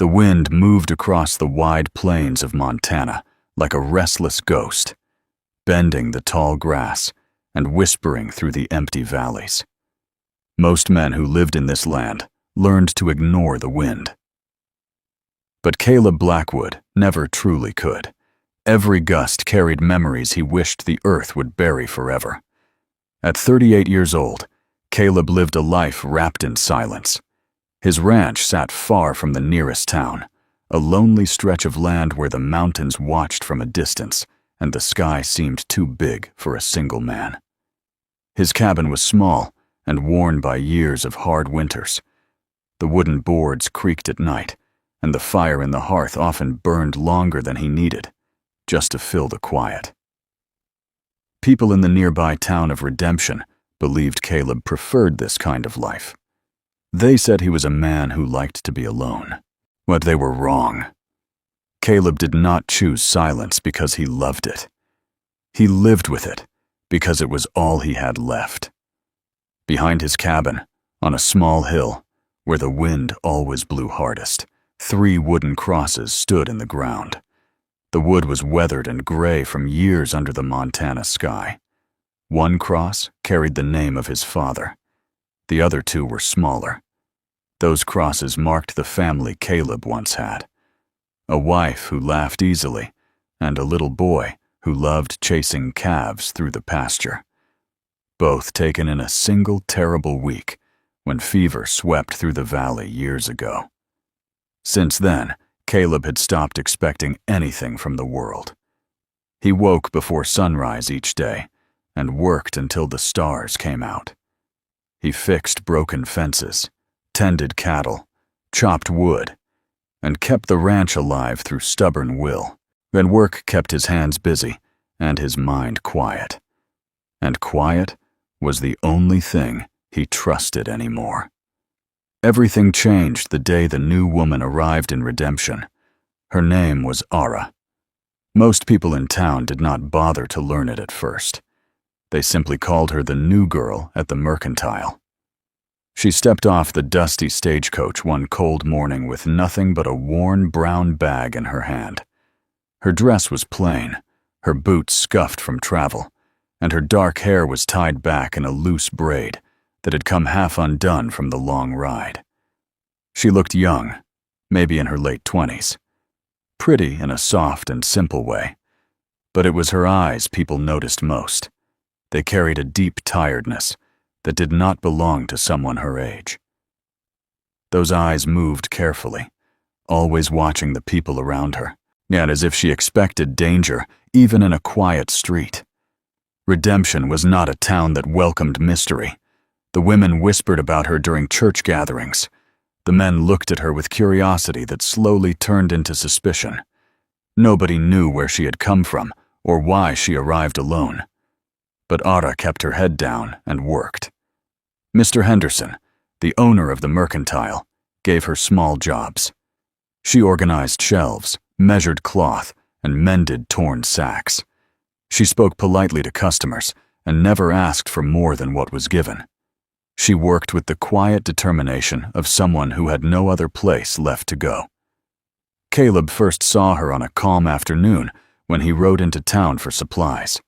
The wind moved across the wide plains of Montana like a restless ghost, bending the tall grass and whispering through the empty valleys. Most men who lived in this land learned to ignore the wind. But Caleb Blackwood never truly could. Every gust carried memories he wished the earth would bury forever. At 38 years old, Caleb lived a life wrapped in silence. His ranch sat far from the nearest town, a lonely stretch of land where the mountains watched from a distance and the sky seemed too big for a single man. His cabin was small and worn by years of hard winters. The wooden boards creaked at night, and the fire in the hearth often burned longer than he needed, just to fill the quiet. People in the nearby town of Redemption believed Caleb preferred this kind of life. They said he was a man who liked to be alone. But they were wrong. Caleb did not choose silence because he loved it. He lived with it because it was all he had left. Behind his cabin, on a small hill, where the wind always blew hardest, 3 wooden crosses stood in the ground. The wood was weathered and gray from years under the Montana sky. One cross carried the name of his father. The other 2 were smaller. Those crosses marked the family Caleb once had. A wife who laughed easily, and a little boy who loved chasing calves through the pasture. Both taken in a single terrible week when fever swept through the valley years ago. Since then, Caleb had stopped expecting anything from the world. He woke before sunrise each day and worked until the stars came out. He fixed broken fences, tended cattle, chopped wood, and kept the ranch alive through stubborn will. And work kept his hands busy and his mind quiet. And quiet was the only thing he trusted anymore. Everything changed the day the new woman arrived in Redemption. Her name was Ara. Most people in town did not bother to learn it at first. They simply called her the new girl at the mercantile. She stepped off the dusty stagecoach one cold morning with nothing but a worn brown bag in her hand. Her dress was plain, her boots scuffed from travel, and her dark hair was tied back in a loose braid that had come half undone from the long ride. She looked young, maybe in her late 20s, pretty in a soft and simple way, but it was her eyes people noticed most. They carried a deep tiredness that did not belong to someone her age. Those eyes moved carefully, always watching the people around her, yet as if she expected danger even in a quiet street. Redemption was not a town that welcomed mystery. The women whispered about her during church gatherings. The men looked at her with curiosity that slowly turned into suspicion. Nobody knew where she had come from or why she arrived alone. But Ara kept her head down and worked. Mr. Henderson, the owner of the mercantile, gave her small jobs. She organized shelves, measured cloth, and mended torn sacks. She spoke politely to customers and never asked for more than what was given. She worked with the quiet determination of someone who had no other place left to go. Caleb first saw her on a calm afternoon when he rode into town for supplies.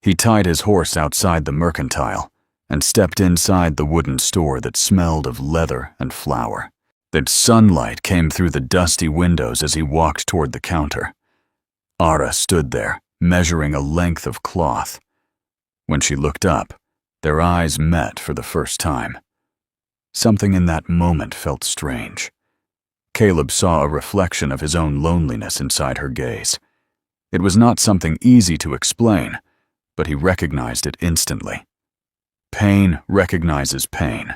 He tied his horse outside the mercantile and stepped inside the wooden store that smelled of leather and flour. The sunlight came through the dusty windows as he walked toward the counter. Ara stood there, measuring a length of cloth. When she looked up, their eyes met for the first time. Something in that moment felt strange. Caleb saw a reflection of his own loneliness inside her gaze. It was not something easy to explain, but he recognized it instantly. Pain recognizes pain.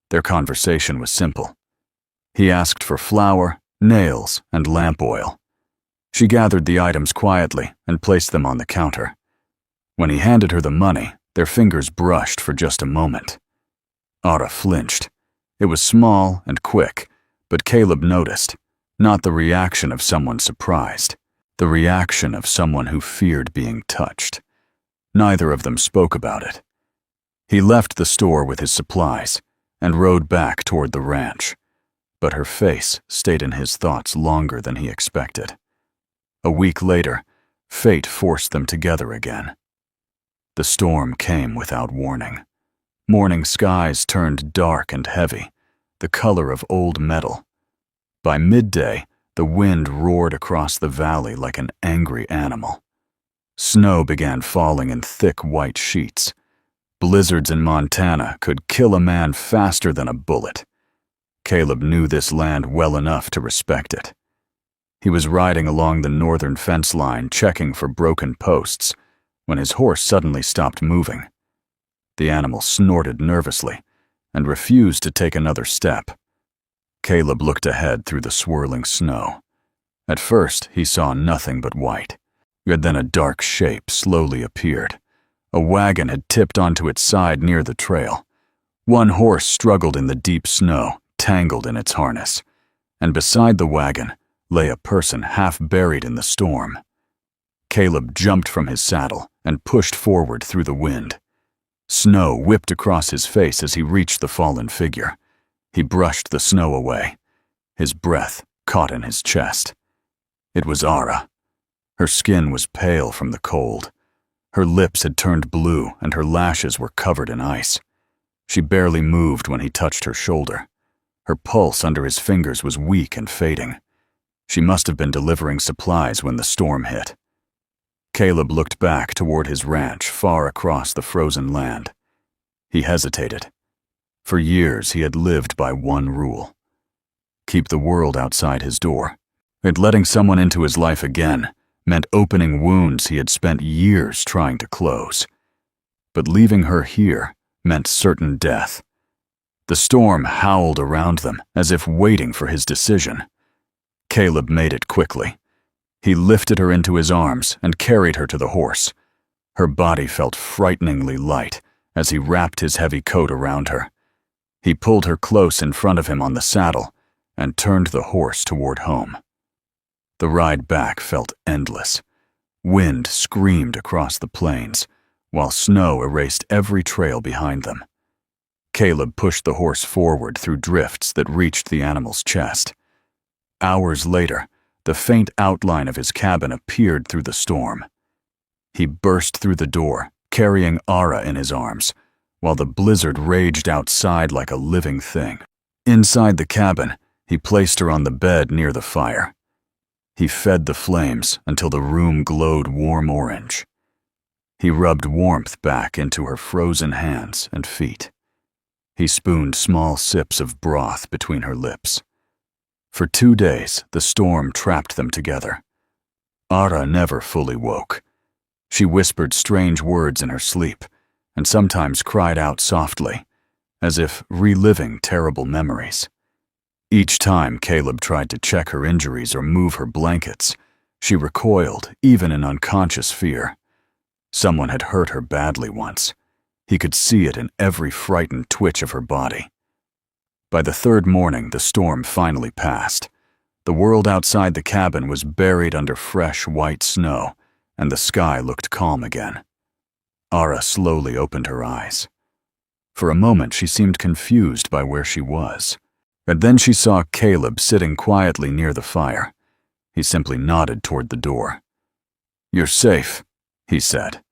Their conversation was simple. He asked for flour, nails, and lamp oil. She gathered the items quietly and placed them on the counter. When he handed her the money, their fingers brushed for just a moment. Ara flinched. It was small and quick, but Caleb noticed, not the reaction of someone surprised, the reaction of someone who feared being touched. Neither of them spoke about it. He left the store with his supplies and rode back toward the ranch. but her face stayed in his thoughts longer than he expected. A week later, fate forced them together again. The storm came without warning. Morning skies turned dark and heavy, the color of old metal. By midday, the wind roared across the valley like an angry animal. Snow began falling in thick white sheets. Blizzards in Montana could kill a man faster than a bullet. Caleb knew this land well enough to respect it. He was riding along the northern fence line, checking for broken posts, when his horse suddenly stopped moving. The animal snorted nervously and refused to take another step. Caleb looked ahead through the swirling snow. At first, he saw nothing but white. Then a dark shape slowly appeared. A wagon had tipped onto its side near the trail. One horse struggled in the deep snow, tangled in its harness, and beside the wagon lay a person half buried in the storm. Caleb jumped from his saddle and pushed forward through the wind. Snow whipped across his face as he reached the fallen figure. He brushed the snow away. His breath caught in his chest. It was Ara. Her skin was pale from the cold. Her lips had turned blue and her lashes were covered in ice. She barely moved when he touched her shoulder. Her pulse under his fingers was weak and fading. She must have been delivering supplies when the storm hit. Caleb looked back toward his ranch far across the frozen land. He hesitated. For years he had lived by one rule: keep the world outside his door. And letting someone into his life again meant opening wounds he had spent years trying to close. But leaving her here meant certain death. The storm howled around them as if waiting for his decision. Caleb made it quickly. He lifted her into his arms and carried her to the horse. Her body felt frighteningly light as he wrapped his heavy coat around her. He pulled her close in front of him on the saddle and turned the horse toward home. The ride back felt endless. Wind screamed across the plains, while snow erased every trail behind them. Caleb pushed the horse forward through drifts that reached the animal's chest. Hours later, the faint outline of his cabin appeared through the storm. He burst through the door, carrying Ara in his arms, while the blizzard raged outside like a living thing. Inside the cabin, he placed her on the bed near the fire. He fed the flames until the room glowed warm orange. He rubbed warmth back into her frozen hands and feet. He spooned small sips of broth between her lips. For 2 days, the storm trapped them together. Ara never fully woke. She whispered strange words in her sleep, and sometimes cried out softly, as if reliving terrible memories. Each time Caleb tried to check her injuries or move her blankets, she recoiled, even in unconscious fear. Someone had hurt her badly once. He could see it in every frightened twitch of her body. By the 3rd morning, the storm finally passed. The world outside the cabin was buried under fresh white snow, and the sky looked calm again. Ara slowly opened her eyes. For a moment, she seemed confused by where she was. And then she saw Caleb sitting quietly near the fire. He simply nodded toward the door. "You're safe," he said.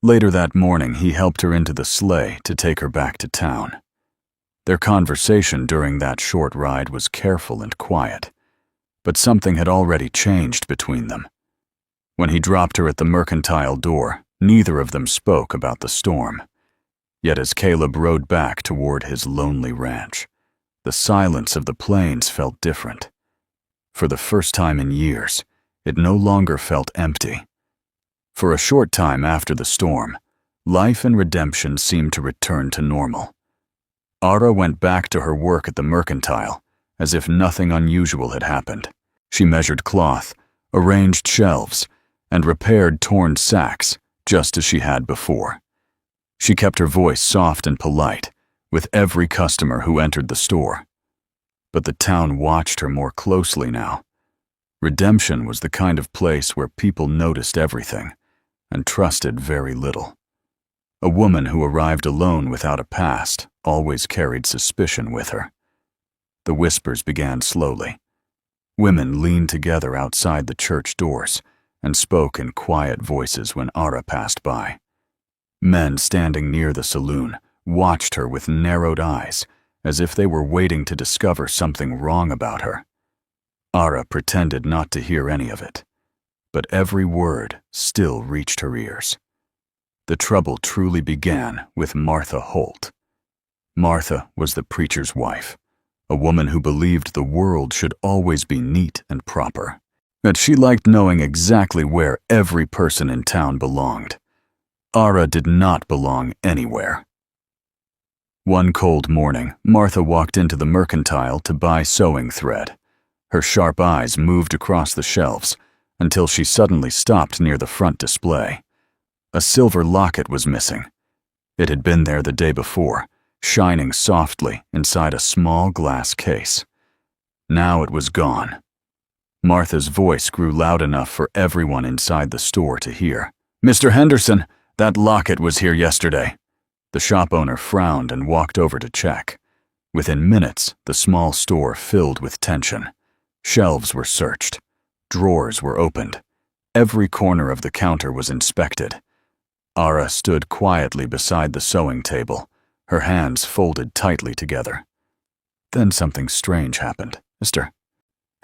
Later that morning, he helped her into the sleigh to take her back to town. Their conversation during that short ride was careful and quiet, but something had already changed between them. When he dropped her at the mercantile door, neither of them spoke about the storm. Yet as Caleb rode back toward his lonely ranch, the silence of the plains felt different. For the first time in years, it no longer felt empty. For a short time after the storm, life and redemption seemed to return to normal. Ara went back to her work at the mercantile, as if nothing unusual had happened. She measured cloth, arranged shelves, and repaired torn sacks, just as she had before. She kept her voice soft and polite, with every customer who entered the store. But the town watched her more closely now. Redemption was the kind of place where people noticed everything and trusted very little. A woman who arrived alone without a past always carried suspicion with her. The The whispers began slowly. Women leaned together outside the church doors and spoke in quiet voices when Ara passed by. Men standing near the saloon watched her with narrowed eyes, as if they were waiting to discover something wrong about her. Ara pretended not to hear any of it, but every word still reached her ears. The trouble truly began with Martha Holt. Martha was the preacher's wife, a woman who believed the world should always be neat and proper, that she liked knowing exactly where every person in town belonged. Ara did not belong anywhere. One cold morning, Martha walked into the mercantile to buy sewing thread. Her sharp eyes moved across the shelves until she suddenly stopped near the front display. A silver locket was missing. It had been there the day before, shining softly inside a small glass case. Now it was gone. Martha's voice grew loud enough for everyone inside the store to hear. "Mr. Henderson, that locket was here yesterday." The shop owner frowned and walked over to check. Within minutes, the small store filled with tension. Shelves were searched. Drawers were opened. Every corner of the counter was inspected. Ara stood quietly beside the sewing table, her hands folded tightly together. Then something strange happened. "Mr.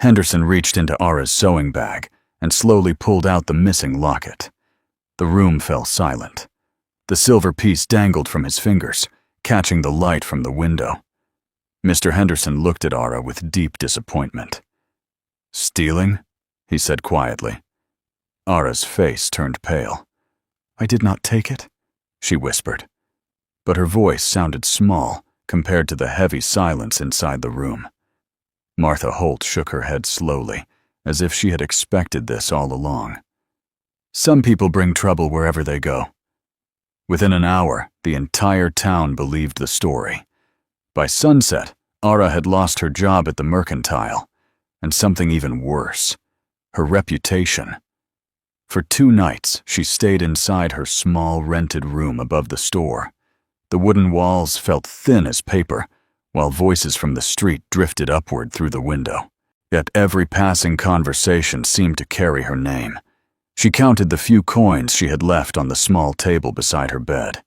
Henderson reached into Ara's sewing bag and slowly pulled out the missing locket. The room fell silent. The silver piece dangled from his fingers, catching the light from the window. Mr. Henderson looked at Ara with deep disappointment. "Stealing?" he said quietly. Ara's face turned pale. "I did not take it," she whispered. But her voice sounded small compared to the heavy silence inside the room. Martha Holt shook her head slowly, as if she had expected this all along. "Some people bring trouble wherever they go." Within an hour, the entire town believed the story. By sunset, Ara had lost her job at the mercantile, and something even worse, her reputation. For 2 nights, she stayed inside her small rented room above the store. The wooden walls felt thin as paper, while voices from the street drifted upward through the window. Yet every passing conversation seemed to carry her name. She counted the few coins she had left on the small table beside her bed.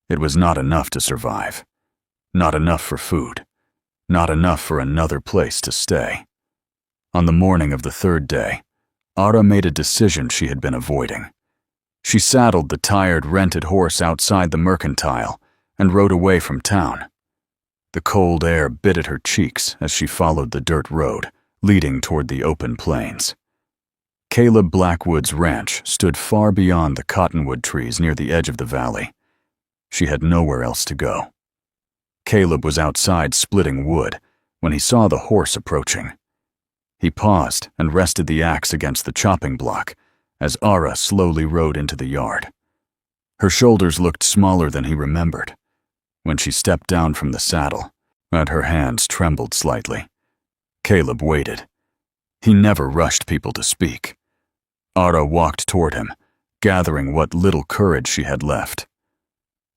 It was not enough to survive. Not enough for food. Not enough for another place to stay. On the morning of the 3rd day, Ara made a decision she had been avoiding. She saddled the tired rented horse outside the mercantile and rode away from town. The cold air bit at her cheeks as she followed the dirt road, leading toward the open plains. Caleb Blackwood's ranch stood far beyond the cottonwood trees near the edge of the valley. She had nowhere else to go. Caleb was outside splitting wood when he saw the horse approaching. He paused and rested the axe against the chopping block as Ara slowly rode into the yard. Her shoulders looked smaller than he remembered. When she stepped down from the saddle, and her hands trembled slightly, Caleb waited. He never rushed people to speak. Ara walked toward him, gathering what little courage she had left.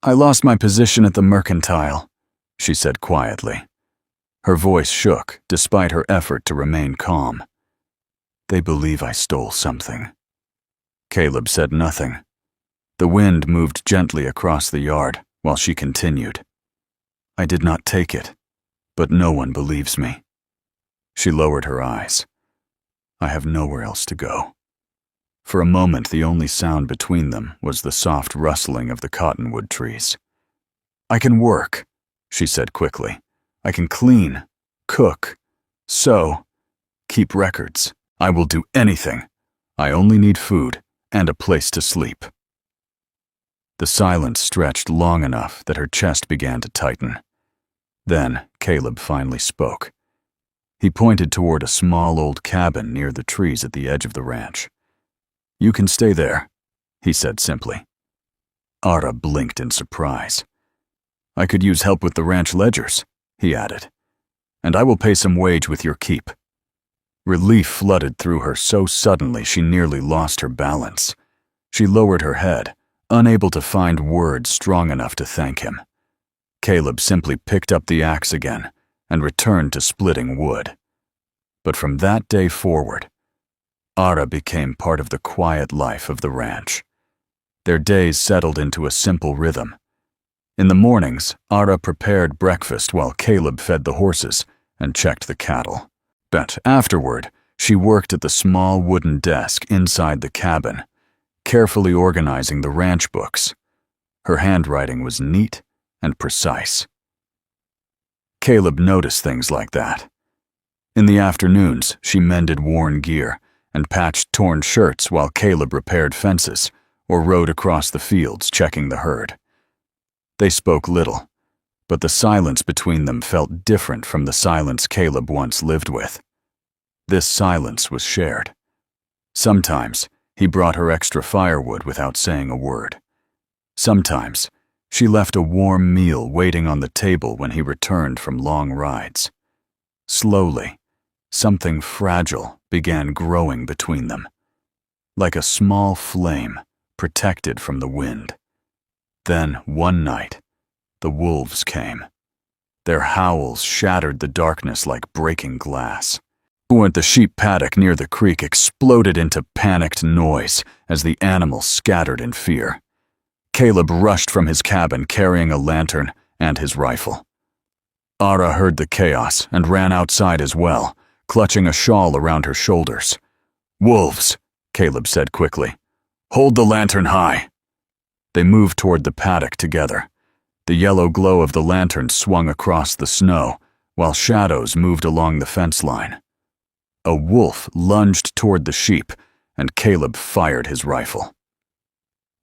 "I lost my position at the mercantile," she said quietly. Her voice shook despite her effort to remain calm. "They believe I stole something." Caleb said nothing. The wind moved gently across the yard while she continued. "I did not take it, but no one believes me." She lowered her eyes. "I have nowhere else to go." For a moment, the only sound between them was the soft rustling of the cottonwood trees. "I can work," she said quickly. "I can clean, cook, sew, keep records. I will do anything. I only need food and a place to sleep." The silence stretched long enough that her chest began to tighten. Then Caleb finally spoke. He pointed toward a small old cabin near the trees at the edge of the ranch. "You can stay there," he said simply. Ara blinked in surprise. "I could use help with the ranch ledgers," he added. "And I will pay some wage with your keep." Relief flooded through her so suddenly she nearly lost her balance. She lowered her head, unable to find words strong enough to thank him. Caleb simply picked up the axe again and returned to splitting wood. But from that day forward, Ara became part of the quiet life of the ranch. Their days settled into a simple rhythm. In the mornings, Ara prepared breakfast while Caleb fed the horses and checked the cattle. But afterward, she worked at the small wooden desk inside the cabin, carefully organizing the ranch books. Her handwriting was neat and precise. Caleb noticed things like that. In the afternoons, she mended worn gear and patched torn shirts while Caleb repaired fences or rode across the fields checking the herd. They spoke little, but the silence between them felt different from the silence Caleb once lived with. This silence was shared. Sometimes, he brought her extra firewood without saying a word. Sometimes, she left a warm meal waiting on the table when he returned from long rides. Slowly, something fragile began growing between them, like a small flame protected from the wind. Then, one night, the wolves came. Their howls shattered the darkness like breaking glass. The sheep paddock near the creek exploded into panicked noise as the animals scattered in fear. Caleb rushed from his cabin carrying a lantern and his rifle. Ara heard the chaos and ran outside as well, clutching a shawl around her shoulders. "Wolves," Caleb said quickly. "Hold the lantern high." They moved toward the paddock together. The yellow glow of the lantern swung across the snow, while shadows moved along the fence line. A wolf lunged toward the sheep, and Caleb fired his rifle.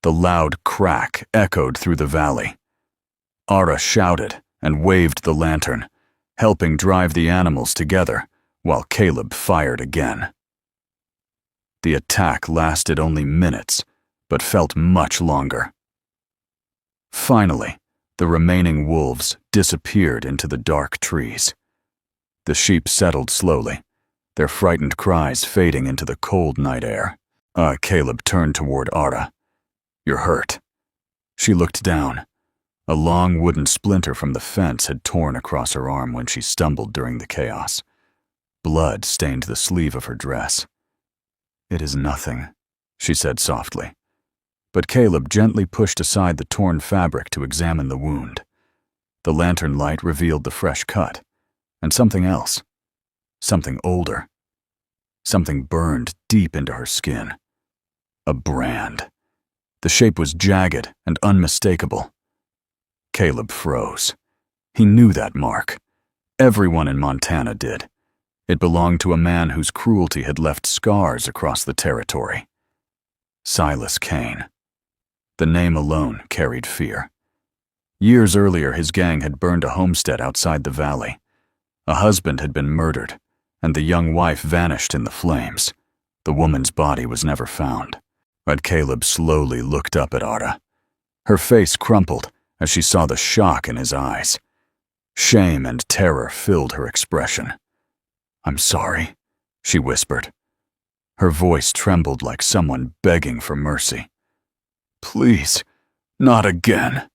The loud crack echoed through the valley. Ara shouted and waved the lantern, helping drive the animals together, while Caleb fired again. The attack lasted only minutes, but felt much longer. Finally, the remaining wolves disappeared into the dark trees. The sheep settled slowly, their frightened cries fading into the cold night air. Caleb turned toward Ara. "You're hurt." She looked down. A long wooden splinter from the fence had torn across her arm when she stumbled during the chaos. Blood stained the sleeve of her dress. "It is nothing," she said softly. But Caleb gently pushed aside the torn fabric to examine the wound. The lantern light revealed the fresh cut, and something else. Something older. Something burned deep into her skin. A brand. The shape was jagged and unmistakable. Caleb froze. He knew that mark. Everyone in Montana did. It belonged to a man whose cruelty had left scars across the territory. Silas Kane. The name alone carried fear. Years earlier, his gang had burned a homestead outside the valley. A husband had been murdered, and the young wife vanished in the flames. The woman's body was never found. But Caleb slowly looked up at Ara. Her face crumpled as she saw the shock in his eyes. Shame and terror filled her expression. "I'm sorry," she whispered. Her voice trembled like someone begging for mercy. "Please, not again."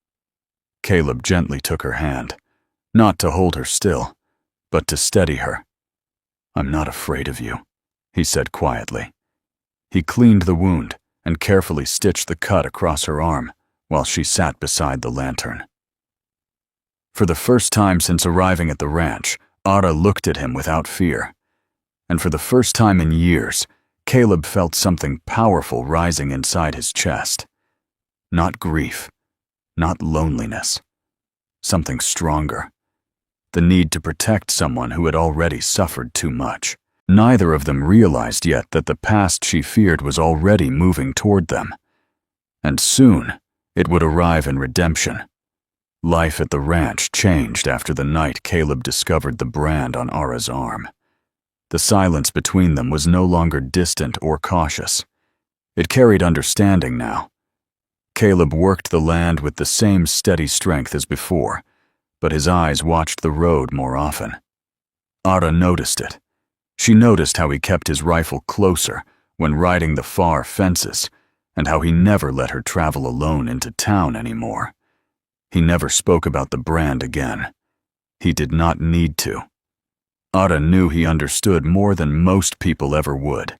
Caleb gently took her hand, not to hold her still, but to steady her. "I'm not afraid of you," he said quietly. He cleaned the wound and carefully stitched the cut across her arm while she sat beside the lantern. For the first time since arriving at the ranch, Ara looked at him without fear. And for the first time in years, Caleb felt something powerful rising inside his chest. Not grief, not loneliness. Something stronger. The need to protect someone who had already suffered too much. Neither of them realized yet that the past she feared was already moving toward them. And soon, it would arrive in redemption. Life at the ranch changed after the night Caleb discovered the brand on Ara's arm. The silence between them was no longer distant or cautious. It carried understanding now. Caleb worked the land with the same steady strength as before, but his eyes watched the road more often. Ara noticed it. She noticed how he kept his rifle closer when riding the far fences, and how he never let her travel alone into town anymore. He never spoke about the brand again. He did not need to. Ara knew he understood more than most people ever would.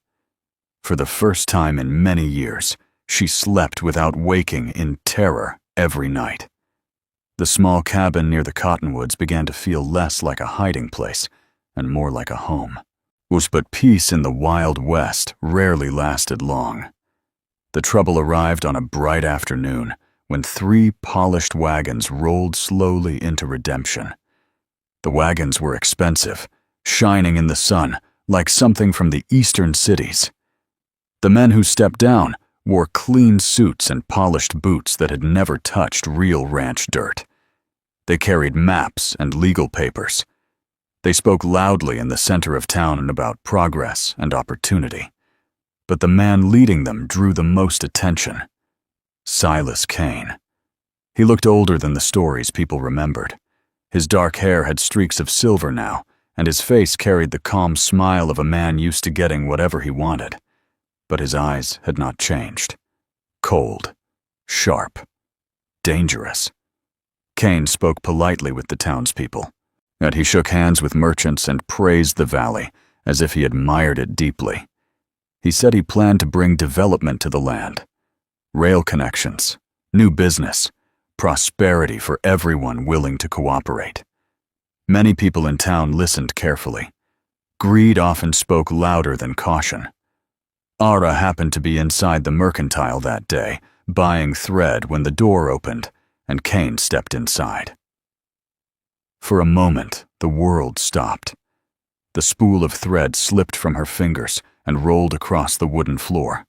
For the first time in many years, she slept without waking in terror every night. The small cabin near the cottonwoods began to feel less like a hiding place and more like a home. But peace in the Wild West rarely lasted long. The trouble arrived on a bright afternoon when 3 polished wagons rolled slowly into Redemption. The wagons were expensive, shining in the sun like something from the eastern cities. The men who stepped down wore clean suits and polished boots that had never touched real ranch dirt. They carried maps and legal papers. They spoke loudly in the center of town about progress and opportunity. But the man leading them drew the most attention. Silas Kane. He looked older than the stories people remembered. His dark hair had streaks of silver now, and his face carried the calm smile of a man used to getting whatever he wanted. But his eyes had not changed. Cold, sharp, dangerous. Kane spoke politely with the townspeople, and he shook hands with merchants and praised the valley as if he admired it deeply. He said he planned to bring development to the land. Rail connections, new business, prosperity for everyone willing to cooperate. Many people in town listened carefully. Greed often spoke louder than caution. Ara happened to be inside the mercantile that day, buying thread when the door opened, and Kane stepped inside. For a moment, the world stopped. The spool of thread slipped from her fingers and rolled across the wooden floor.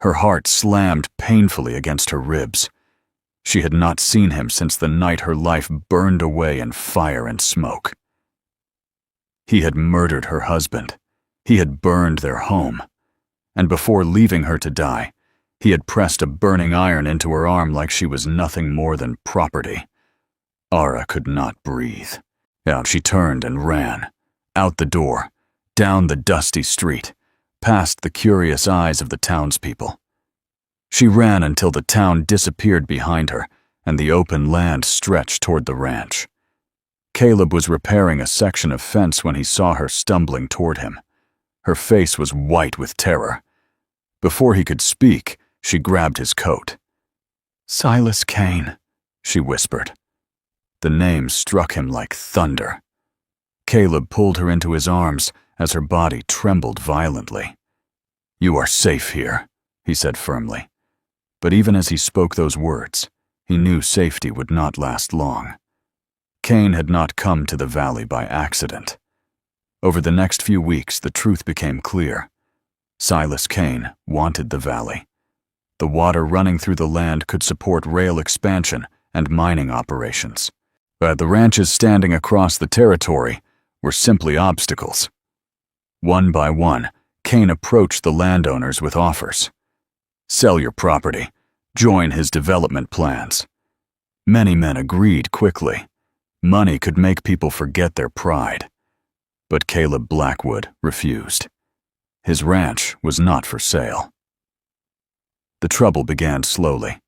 Her heart slammed painfully against her ribs. She had not seen him since the night her life burned away in fire and smoke. He had murdered her husband. He had burned their home. And before leaving her to die, he had pressed a burning iron into her arm like she was nothing more than property. Ara could not breathe. Out she turned and ran. Out the door, down the dusty street, past the curious eyes of the townspeople. She ran until the town disappeared behind her and the open land stretched toward the ranch. Caleb was repairing a section of fence when he saw her stumbling toward him. Her face was white with terror. Before he could speak, she grabbed his coat. "Silas Kane," she whispered. The name struck him like thunder. Caleb pulled her into his arms as her body trembled violently. "You are safe here," he said firmly. But even as he spoke those words, he knew safety would not last long. Kane had not come to the valley by accident. Over the next few weeks, the truth became clear. Silas Kane wanted the valley. The water running through the land could support rail expansion and mining operations. But the ranches standing across the territory were simply obstacles. One by one, Kane approached the landowners with offers. Sell your property. Join his development plans. Many men agreed quickly. Money could make people forget their pride. But Caleb Blackwood refused. His ranch was not for sale. The trouble began slowly.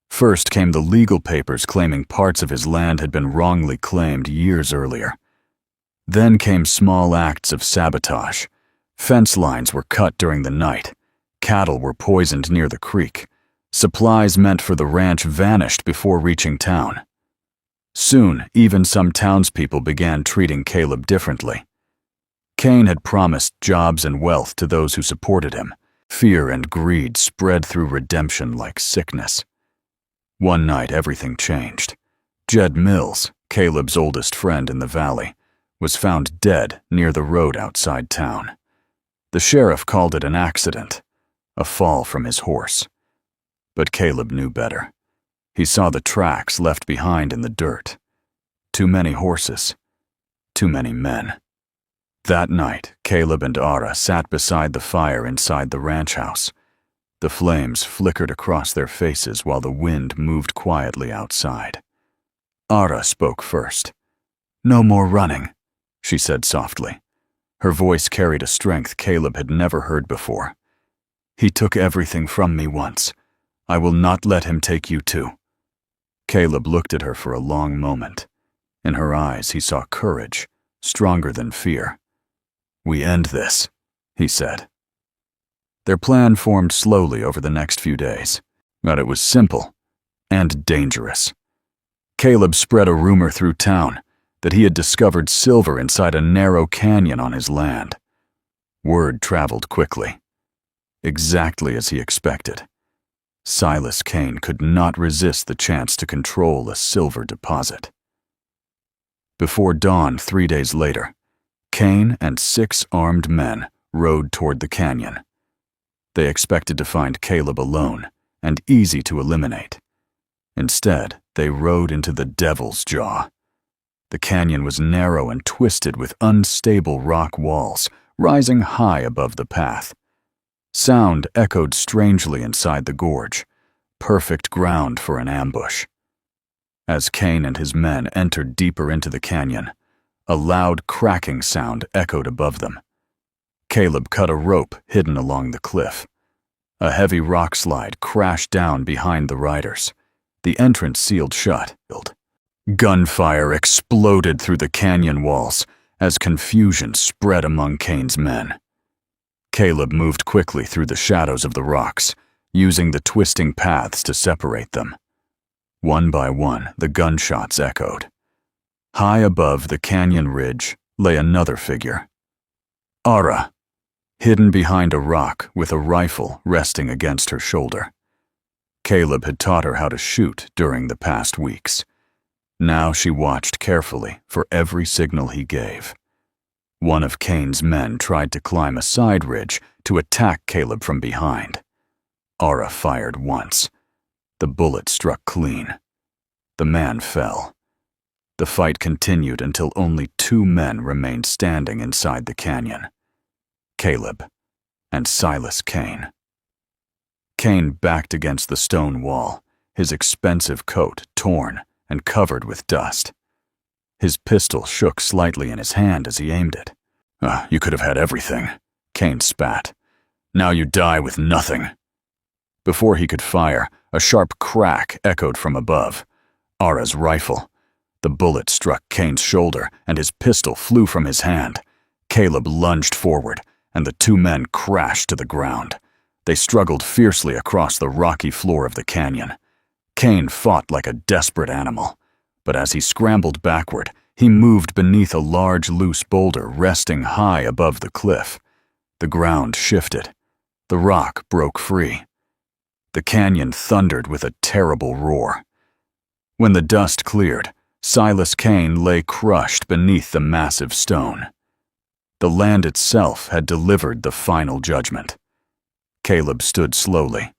First came the legal papers claiming parts of his land had been wrongly claimed years earlier. Then came small acts of sabotage. Fence lines were cut during the night. Cattle were poisoned near the creek. Supplies meant for the ranch vanished before reaching town. Soon, even some townspeople began treating Caleb differently. Kane had promised jobs and wealth to those who supported him. Fear and greed spread through Redemption like sickness. One night, everything changed. Jed Mills, Caleb's oldest friend in the valley, was found dead near the road outside town. The sheriff called it an accident, a fall from his horse. But Caleb knew better. He saw the tracks left behind in the dirt. Too many horses. Too many men. That night, Caleb and Ara sat beside the fire inside the ranch house. The flames flickered across their faces while the wind moved quietly outside. Ara spoke first. "No more running," she said softly. Her voice carried a strength Caleb had never heard before. "He took everything from me once. I will not let him take you too." Caleb looked at her for a long moment. In her eyes, he saw courage, stronger than fear. "We end this," he said. Their plan formed slowly over the next few days, but it was simple and dangerous. Caleb spread a rumor through town that he had discovered silver inside a narrow canyon on his land. Word traveled quickly, exactly as he expected. Silas Kane could not resist the chance to control a silver deposit. Before dawn 3 days later, Kane and 6 armed men rode toward the canyon. They expected to find Caleb alone and easy to eliminate. Instead, they rode into the Devil's Jaw. The canyon was narrow and twisted with unstable rock walls rising high above the path. Sound echoed strangely inside the gorge, perfect ground for an ambush. As Kane and his men entered deeper into the canyon, a loud cracking sound echoed above them. Caleb cut a rope hidden along the cliff. A heavy rock slide crashed down behind the riders. The entrance sealed shut. Gunfire exploded through the canyon walls as confusion spread among Kane's men. Caleb moved quickly through the shadows of the rocks, using the twisting paths to separate them. One by one, the gunshots echoed. High above the canyon ridge lay another figure. Ara, hidden behind a rock with a rifle resting against her shoulder. Caleb had taught her how to shoot during the past weeks. Now she watched carefully for every signal he gave. One of Kane's men tried to climb a side ridge to attack Caleb from behind. Ara fired once. The bullet struck clean. The man fell. The fight continued until only 2 men remained standing inside the canyon: Caleb and Silas Kane. Kane backed against the stone wall, his expensive coat torn and covered with dust. His pistol shook slightly in his hand as he aimed it. You could have had everything," Kane spat. "Now you die with nothing." Before he could fire, a sharp crack echoed from above. Ara's rifle. The bullet struck Kane's shoulder, and his pistol flew from his hand. Caleb lunged forward, and the 2 men crashed to the ground. They struggled fiercely across the rocky floor of the canyon. Kane fought like a desperate animal, but as he scrambled backward, he moved beneath a large loose boulder resting high above the cliff. The ground shifted. The rock broke free. The canyon thundered with a terrible roar. When the dust cleared, Silas Kane lay crushed beneath the massive stone. The land itself had delivered the final judgment. Caleb stood slowly,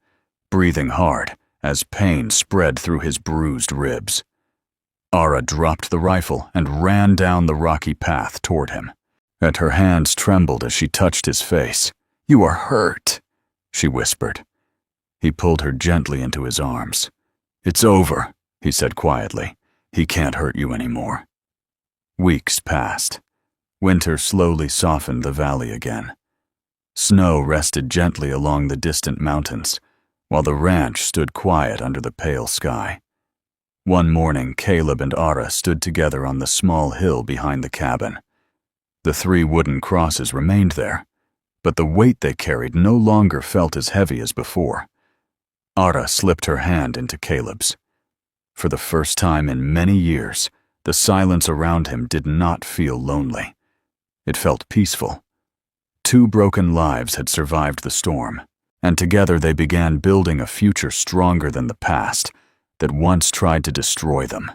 breathing hard as pain spread through his bruised ribs. Ara dropped the rifle and ran down the rocky path toward him. Her hands trembled as she touched his face. "You are hurt," she whispered. He pulled her gently into his arms. "It's over," he said quietly. "He can't hurt you anymore." Weeks passed. Winter slowly softened the valley again. Snow rested gently along the distant mountains, while the ranch stood quiet under the pale sky. One morning, Caleb and Ara stood together on the small hill behind the cabin. The 3 wooden crosses remained there, but the weight they carried no longer felt as heavy as before. Ara slipped her hand into Caleb's. For the first time in many years, the silence around him did not feel lonely. It felt peaceful. 2 broken lives had survived the storm, and together they began building a future stronger than the past that once tried to destroy them.